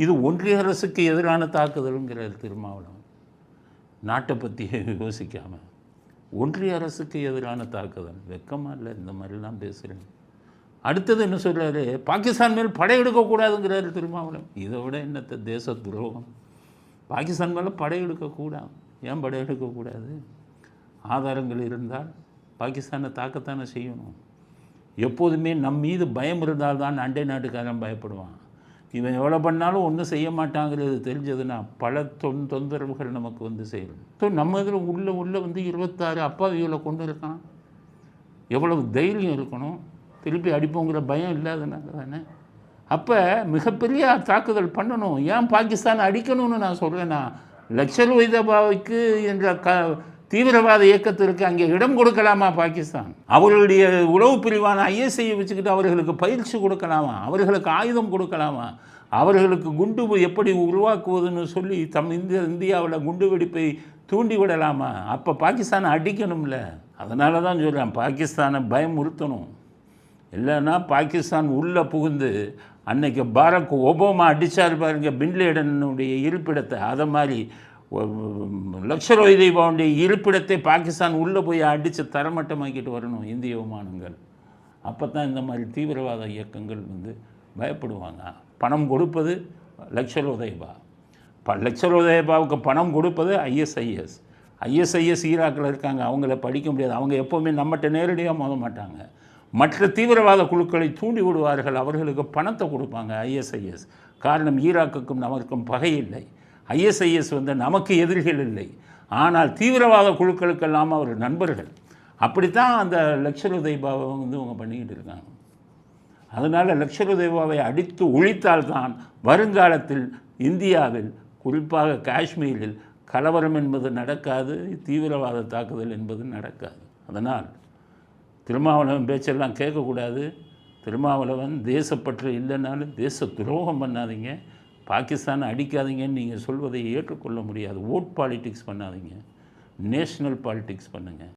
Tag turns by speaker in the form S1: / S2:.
S1: இது ஒன்றிய அரசுக்கு எதிரான தாக்குதலுங்கிறார் திருமாவளவன். நாட்டை பற்றி யோசிக்காமல் ஒன்றிய அரசுக்கு எதிரான தாக்குதல். வெக்கமாக இல்லை இந்த மாதிரிலாம் பேசுகிறேன். அடுத்தது என்ன சொல்கிறாரு, பாகிஸ்தான் மேல் படையெடுக்கக்கூடாதுங்கிறாரு திருமாவளவன். இதை விட என்னத்த தேச துரோகம். பாகிஸ்தான் மேலே படையெடுக்கக்கூடாது. ஏன் படையெடுக்கக்கூடாது? ஆதாரங்கள் இருந்தால் பாகிஸ்தானை தாக்கத்தானே செய்யணும். எப்போதுமே நம் மீது பயம் இருந்தால்தான் அண்டை நாட்டுக்காரன் பயப்படுவான். இவன் எவ்வளோ பண்ணாலும் ஒன்றும் செய்ய மாட்டாங்கிறது தெரிஞ்சதுன்னா பல தொந்தரவுகள் நமக்கு வந்து சேரும். ஸோ நம்ம இதில் உள்ள வந்து 26 அப்பாவிகளை கொண்டு இருக்கான். எவ்வளவு தைரியம் இருக்கணும். திருப்பி அடிப்போங்கிற பயம் இல்லாதனால தானே. அப்போ மிகப்பெரிய தாக்குதல் பண்ணணும். ஏன் பாகிஸ்தானை அடிக்கணும்னு நான் சொல்கிறேன்னா, லஷ்கர் தொய்பாவுக்கு என்ற தீவிரவாத இயக்கத்திற்கு அங்கே இடம் கொடுக்கலாமா பாகிஸ்தான்? அவர்களுடைய உளவு பிரிவான ஐஎஸ்ஐயை வச்சுக்கிட்டு அவர்களுக்கு பயிற்சி கொடுக்கலாமா? அவர்களுக்கு ஆயுதம் கொடுக்கலாமா? அவர்களுக்கு குண்டு எப்படி உருவாக்குவதுன்னு சொல்லி இந்தியாவில் குண்டு வெடிப்பை தூண்டி விடலாமா? அப்போ பாகிஸ்தானை அடிக்கணும்ல. அதனால தான் சொல்கிறேன், பாகிஸ்தானை பயமுறுத்தணும். இல்லைன்னா பாகிஸ்தான் உள்ளே புகுந்து அன்னைக்கு பாரக் ஒபாமா அடித்தார் பாருங்க பின்லேடனுடைய இருப்பிடத்தை, அதை மாதிரி லஷ்கர் தொய்பாவுடைய இருப்பிடத்தை பாகிஸ்தான் உள்ளே போய் அடித்து தரமட்டமாக்கிட்டு வரணும் இந்திய விமானங்கள். அப்போ தான் இந்த மாதிரி தீவிரவாத இயக்கங்கள் வந்து பயப்படுவாங்க. பணம் கொடுப்பது லஷ்கர் தொய்பா, லஷ்கர் தொய்பாவுக்கு பணம் கொடுப்பது ஐஎஸ்ஐஎஸ் ஈராக்கில் இருக்காங்க. அவங்கள படிக்க முடியாது. அவங்க எப்போவுமே நம்மகிட்ட நேரடியாக மோத மாட்டாங்க. மற்ற தீவிரவாத குழுக்களை தூண்டி விடுவார்கள். அவர்களுக்கு பணத்தை கொடுப்பாங்க ஐஎஸ்ஐஎஸ். காரணம், ஈராக்குக்கும் நமக்கும் பகை இல்லை. ஐஎஸ்ஐஎஸ் வந்து நமக்கு எதிரிகள் இல்லை. ஆனால் தீவிரவாத குழுக்களுக்கெல்லாம் அவர் நண்பர்கள். அப்படித்தான் அந்த லஷ்கர் தொய்பாவை வந்து அவங்க பண்ணிக்கிட்டு இருக்காங்க. அதனால் லஷ்கர் தொய்பாவை அடித்து ஒழித்தால்தான் வருங்காலத்தில் இந்தியாவில், குறிப்பாக காஷ்மீரில் கலவரம் என்பது நடக்காது, தீவிரவாத தாக்குதல் என்பது நடக்காது. அதனால் திருமாவளவன் பேச்செல்லாம் கேட்கக்கூடாது. திருமாவளவன் தேசப்பற்று இல்லைனாலும் தேச துரோகம் பண்ணாதீங்க, பாகிஸ்தானை அடிக்காதீங்கன்னு நீங்கள் சொல்வதை ஏற்றுக்கொள்ள முடியாது. ஓட் பாலிட்டிக்ஸ் பண்ணாதீங்க, நேஷ்னல் பாலிட்டிக்ஸ் பண்ணுங்கள்.